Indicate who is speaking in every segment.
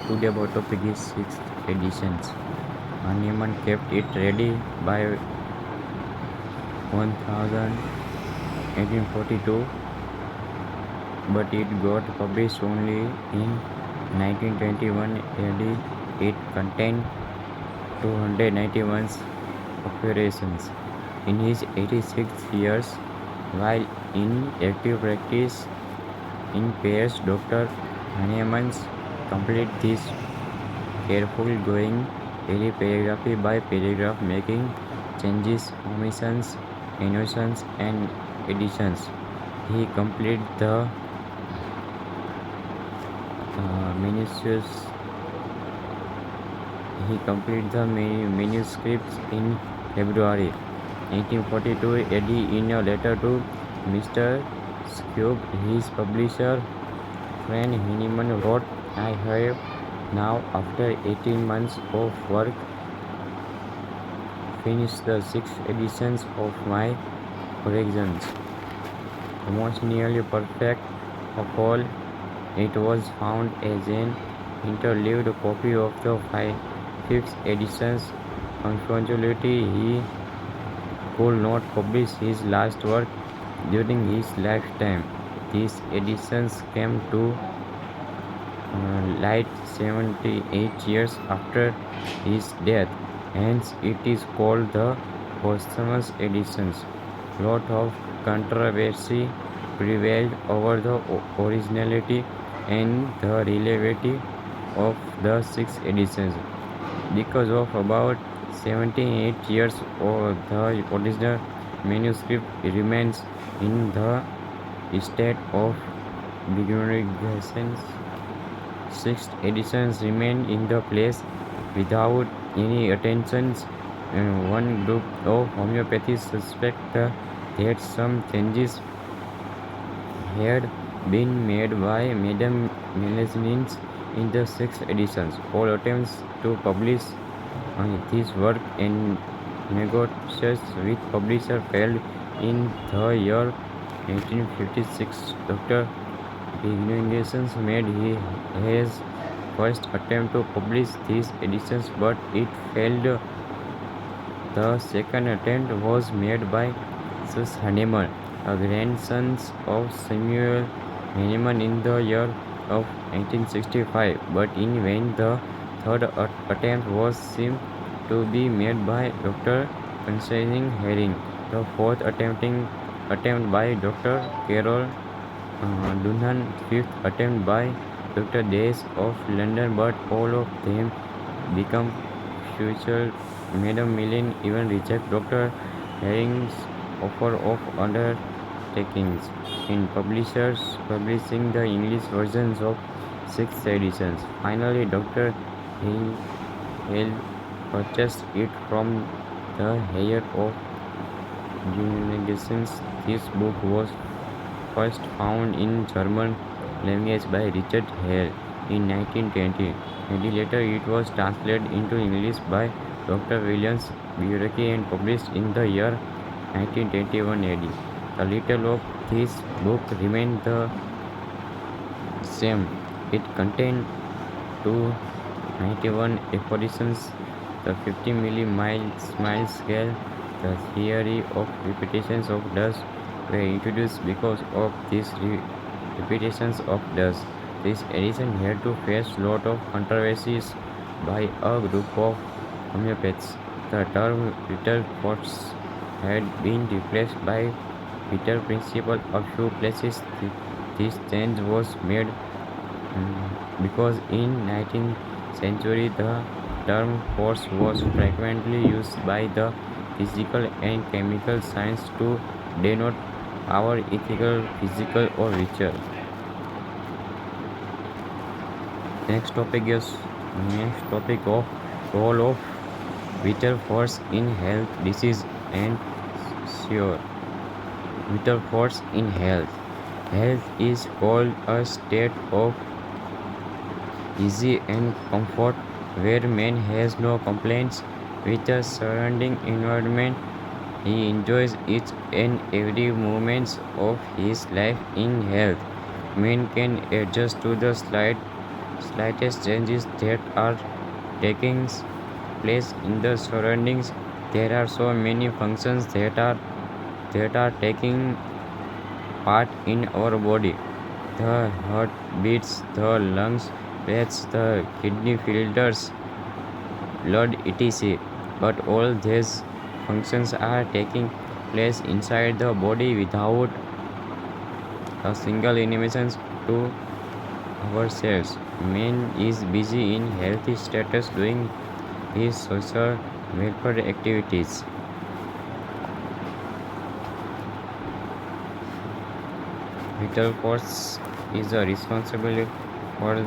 Speaker 1: Today our topic is sixth editions. Hahnemann kept it ready by 1842, but it got published only in 1921 AD. It contained 291 operations. In his 86 years, while in active practice in Paris, Dr. Hahnemann completed this careful going paragraph by paragraph, making changes, omissions, annotations, and additions. He completed the manuscripts. Manuscripts in February 1842 AD. In a letter to Mr. Skube, his publisher friend Hahnemann wrote, "I have now, after 18 months of work, finished the 6 editions of my corrections. The most nearly perfect of all, it was found as an interleaved copy of the 5th edition. Unfortunately, he could not publish his last work during his lifetime. These editions came to light 78 years after his death, hence it is called the posthumous editions. Lot of controversy prevailed over the originality and the reliability of the 6 editions. Because of about 78 years, the original manuscript remains in the state of beginning. 6th editions remain in the place without any attention. One group of homeopathists suspect that some changes had been made by Madame Melanchthon in the 6th editions. All attempts to publish this work and negotiations with publisher failed. In the year 1856, Dr. Vignegations made his first attempt to publish these editions, but it failed. The second attempt was made by Sus Hahnemann, a grandson of Samuel Hahnemann, in the year of 1865, but in vain. The third attempt was seen to be made by Dr. Constantine Herring. The fourth attempt by Dr. Carol Dunhan, fifth attempt by Dr. Days of London, but all of them become futile. Madame Millen even rejected Dr. Herring's offer of undertakings in publishing the English versions of 6 editions. Finally, Dr. Hale purchased it from the heir of Vignegations. This book was first found in German language by Richard Hale in 1920. Later it was translated into English by Dr. William Burke and published in the year 1921 AD. The title of this book remained the same. It contained 291 aphorisms, the 50 milli-mile scale, the theory of repetitions of dust were introduced because of these repetitions of dust. This edition had to face lot of controversies by a group of homeopaths. The term vital force had been replaced by vital principle. A few places this change was made because in 19th century the term force was frequently used by the physical and chemical science to denote power, ethical, physical, or ritual. Next topic of role of vital force in health, disease, and cure. Vital force in health. Health is called a state of ease and comfort where man has no complaints with the surrounding environment. He enjoys each and every moment of his life in health. Man can adjust to the slight slightest changes that are taking place in the surroundings. There are so many functions that are taking part in our body. The heart beats, the lungs breathes, the kidney filters blood, etc. But all these functions are taking place inside the body without a single inhibition to ourselves. Man is busy in healthy status doing his social welfare activities. Vital force is responsible for,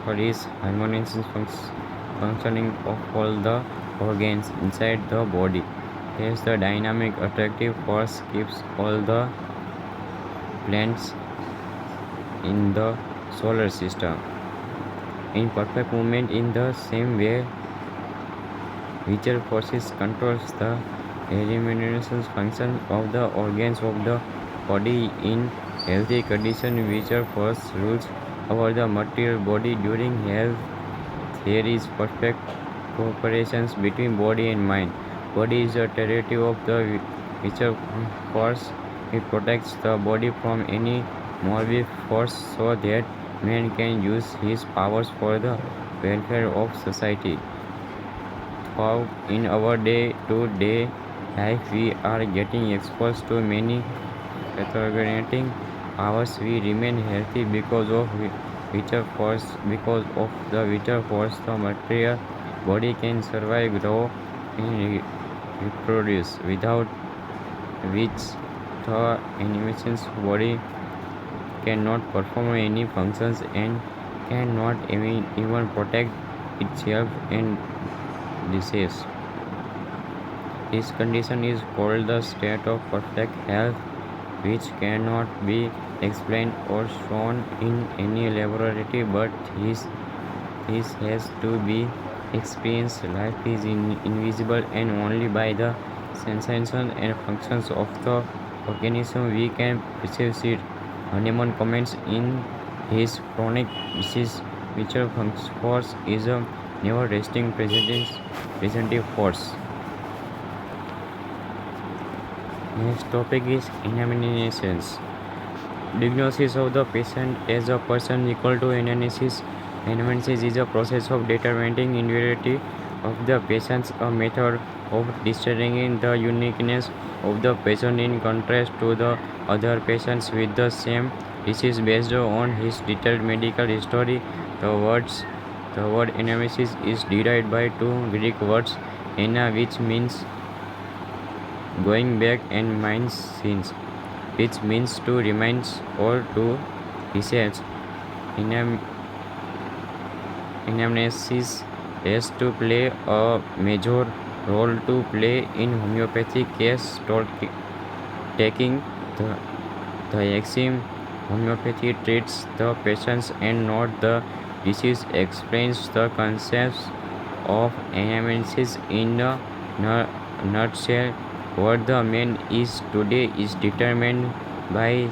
Speaker 1: for his harmonious functioning of all the organs inside the body. Hence, the dynamic attractive force keeps all the planets in the solar system in perfect movement. In the same way, vital forces controls the elimination function of the organs of the body in healthy condition. Vital force rules over the material body during health. There is perfect cooperation between body and mind. Body is a territory of the vital force. It protects the body from any morbid force so that man can use his powers for the welfare of society. How in our day-to-day life we are getting exposed to many pathogenic powers. We remain healthy because of vital force. Because of the vital force, the material body can survive, grow, and reproduce. Without which the animation's body cannot perform any functions and cannot even protect itself and disease. This condition is called the state of perfect health, which cannot be explained or shown in any laboratory, but this has to be experienced. Life is invisible, and only by the sensations and functions of the organism we can perceive it. Hahnemann comments in his chronic disease, which force is a never resting presentive force. Next topic is examinations. Diagnosis of the patient as a person equal to analysis. Analysis is a process of determining individuality of the patient, a method of discerning the uniqueness of the patient in contrast to the other patients with the same disease based on his detailed medical history. The word analysis is derived by two Greek words, "ana," which means going back, and "mind," which means to remind or to research. Anamnesis has to play a major role to play in homeopathic case taking. The axiom homeopathy treats the patients and not the disease explains the concepts of anamnesis in a nutshell. What the man is today is determined by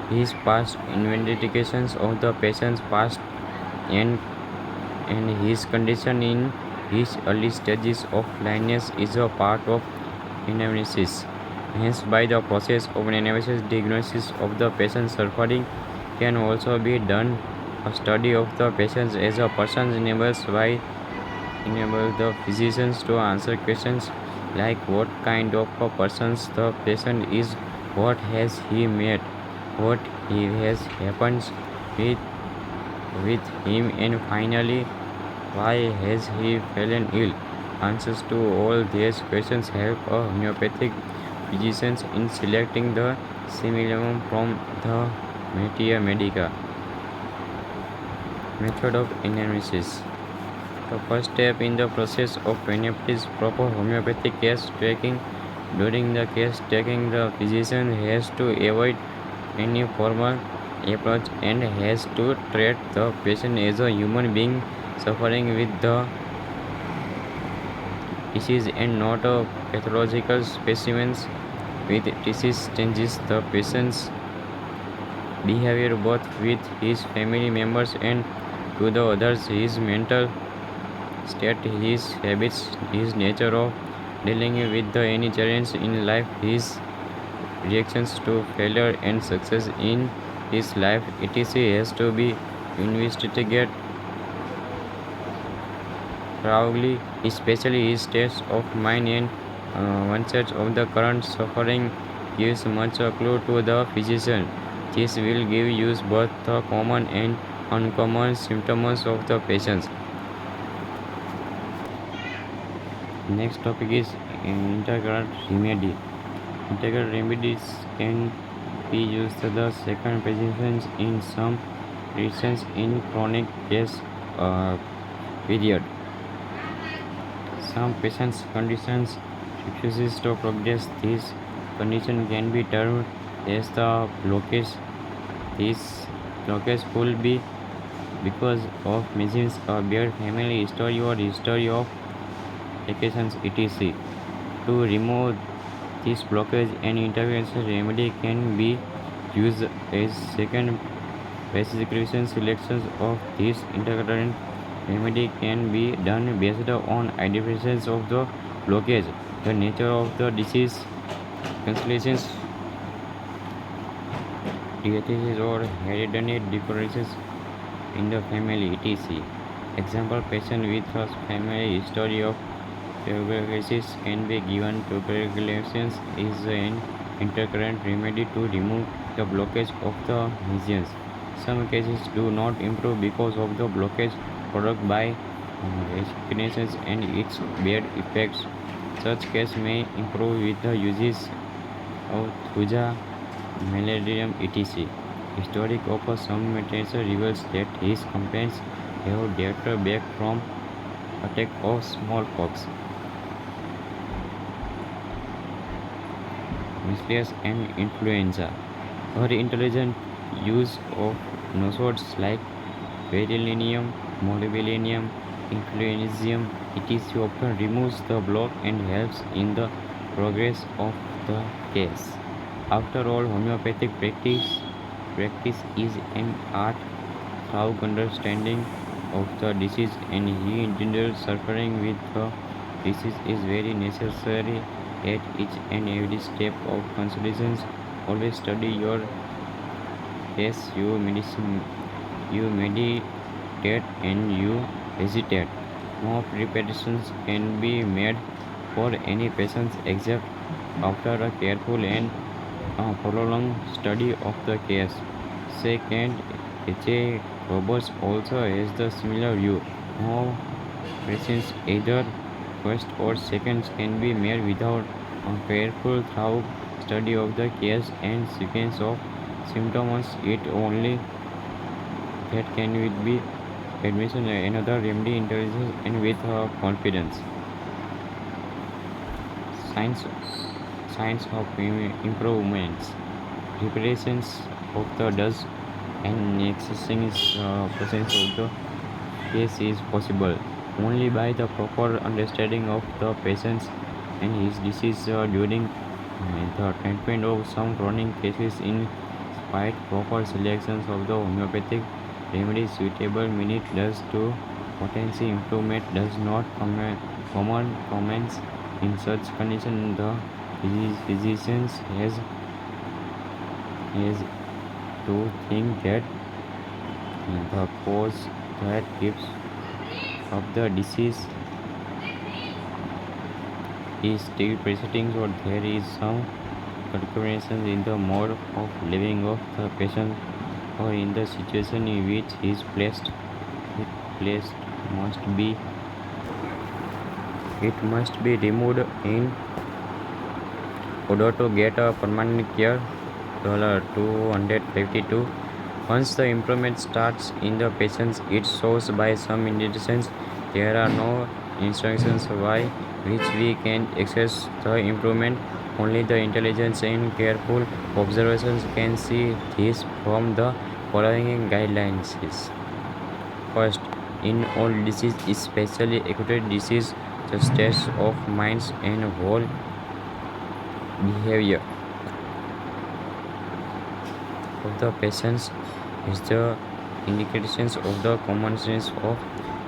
Speaker 1: his past investigations of the patient's past and his condition in his early stages of blindness is a part of anamnesis. Hence, by the process of analysis, diagnosis of the patient's suffering can also be done. A study of the patient as a person enables the physicians to answer questions like what kind of a person the patient is, what has he met, what he has happened with him, and finally why has he fallen ill. Answers to all these questions help a homeopathic physician in selecting the similarium from the materia medica. Method of analysis. The first step in the process of homeopathy is proper homeopathic case taking. During the case taking, the physician has to avoid any formal approach and has to treat the patient as a human being suffering with the disease and not a pathological specimen with disease changes. The patient's behavior both with his family members and to the others, his mental state, his habits, his nature of dealing with any challenge in life, his reactions to failure and success in his life, etc. has to be investigated thoroughly, especially his state of mind and onset of the current suffering gives much a clue to the physician. This will give you both the common and uncommon symptoms of the patients. Next topic is integral remedy. Integral remedies can be used as the second presence in some patients in chronic case period. Some patients' conditions refuses to progress. This condition can be termed as the blockage. This blockage could be because of missing a bad family history or history of vacations, etc. To remove this blockage, an intervention remedy can be used as second prescription. Selections of this intercurrent remedy can be done based on identifications of the blockage, the nature of the disease, constellations, diathesis or hereditary differences in the family, etc. Example, patient with a family history of tuberculosis can be given tuberculosis is an intercurrent remedy to remove the blockage of the lesions. Some cases do not improve because of the blockage produced by vaccinations and its bad effects. Such cases may improve with the uses of Thuja, Maladrium, etc. Historic of some materials reveals that his complaints have dated back from attack of smallpox, measles, and influenza. Her intelligent use of nosodes like beryllium, molybdenum, influenzium, etc. often removes the block and helps in the progress of the case. After all, homeopathic practice is an art through understanding of the disease, and he intended suffering with the disease is very necessary at each and every step of consultations. Always study your case, you meditate and you hesitate. No preparations can be made for any patient except after a careful and prolonged study of the case. Second, H.A. Roberts also has the similar view. No patients either first or second can be made without a careful thorough study of the case and sequence of symptoms. It only that can be admission another remedy intelligence and with confidence. Science Signs of improvements. Reparations of the dust and accessing presence of the case is possible only by the proper understanding of the patient and his disease during the treatment of some chronic cases. In spite proper selections of the homeopathic remedy suitable minute does to potency improvement does not common comments in such condition the physicians has to think that the cause that gives of the disease is still persisting or there is some concurrence in the mode of living of the patient or in the situation in which he is placed. It must be it must be removed in order to get a permanent cure. $252. Once the improvement starts in the patient, it shows by some indications there are no instructions by which we can access the improvement. Only the intelligence and careful observations can see this from the following guidelines. First, in all disease, especially acute disease, the states of minds and whole behavior of the patients is the indications of the common sense of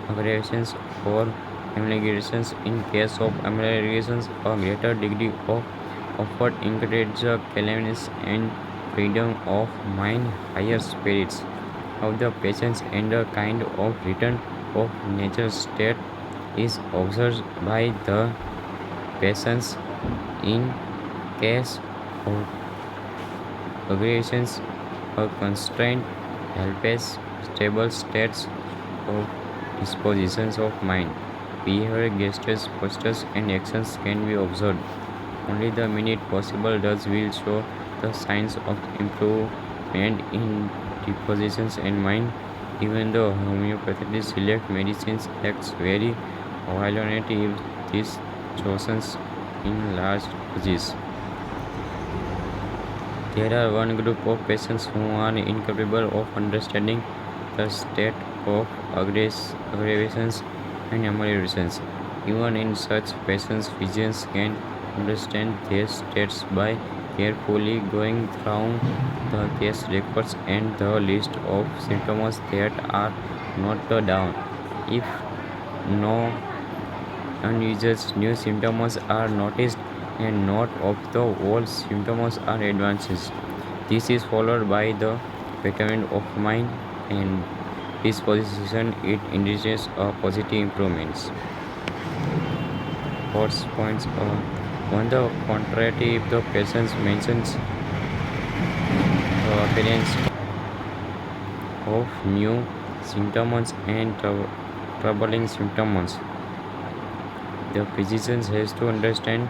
Speaker 1: aggravations or ameliorations. In case of ameliorations, a greater degree of comfort encourages calmness and freedom of mind, higher spirits of the patients, and a kind of return of nature state is observed by the patients. In case of aggregations, a constrained, helpless, stable states of dispositions of mind, behavior, gestures, postures, and actions can be observed. Only the minute possible does will show the signs of improvement in dispositions and mind. Even though homeopathy select medicines acts very violently if this chosen in large doses. There are one group of patients who are incapable of understanding the state of aggravations and ameliorations. Even in such patients, physicians can understand their states by carefully going through the case records and the list of symptoms that are noted down. If no unusual new symptoms are noticed and not of the old symptoms are advances. This is followed by the betterment of mind and disposition. It indicates a positive improvements. Fourth points on the contrary, if the patient mentions the appearance of new symptoms and troubling symptoms, the physician has to understand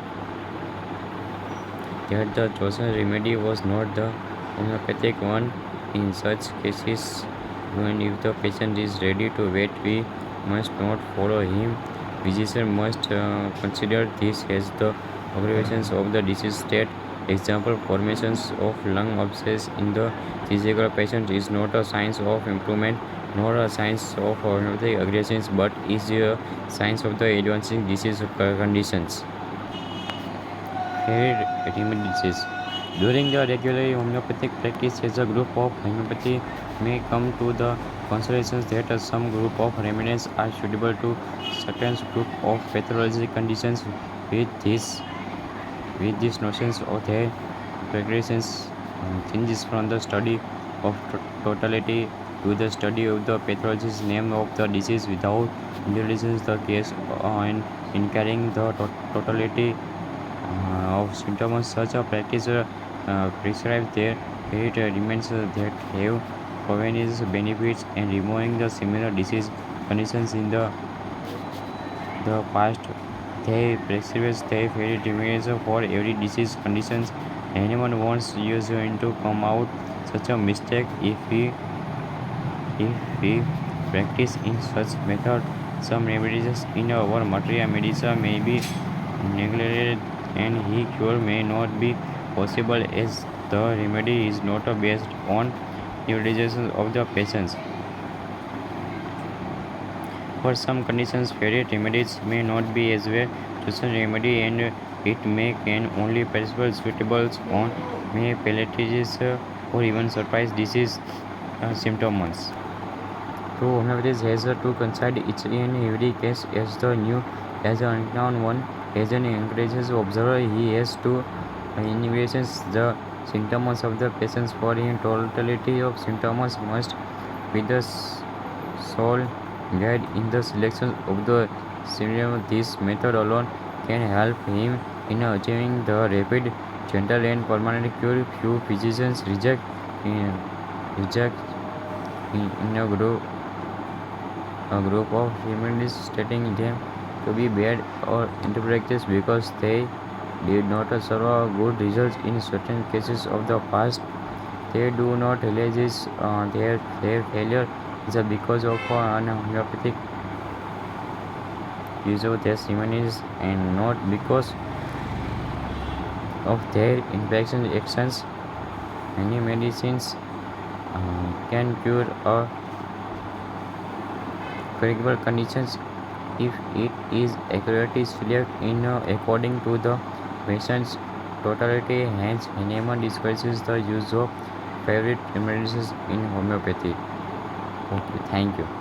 Speaker 1: that the chosen remedy was not the homeopathic one. In such cases, even if the patient is ready to wait, we must not follow him. Physician must consider this as the aggravations of the disease state. Example, formations of lung abscess in the physical patient is not a sign of improvement nor a sign of homeopathic aggressions, but is a sign of the advancing disease conditions. Remedies. During the regular homeopathic practice, as a group of homeopathy may come to the considerations that some group of remedies are suitable to certain group of pathological conditions. With this, with these notions of their progressions changes from the study of totality to the study of the pathologist's name of the disease without intelligence the case and in carrying the totality of symptoms. Such a practice prescribes there it remains that have convenience benefits and removing the similar disease conditions in the past. They prescribe they very remedies for every disease conditions. Anyone wants use to come out such a mistake if we practice in such method. Some remedies in our material medicine may be neglected and he cure may not be possible as the remedy is not based on utilization of the patients. For some conditions, ferret remedies may not be as well chosen remedy and it may can only possible suitable on may palliatives or even surprise disease symptoms. True homeopathy has to consider each and every case as the new as an unknown one. As an encourages observer, he has to evaluate the symptoms of the patients for him. Totality of symptoms must be the sole guide in the selection of the symptom. This method alone can help him in achieving the rapid, gentle, and permanent cure. Few physicians reject in a group of remedies stating them to be bad or ineffective because they did not serve good results in certain cases of the past. They do not realize their failure is because of an homeopathic use of their remedies and not because of their infection actions. Many medicines can cure a curable conditions if it is accurately selected in according to the patient's totality. Hence, Hahnemann discourages the use of favorite remedies in homeopathy. Okay, thank you.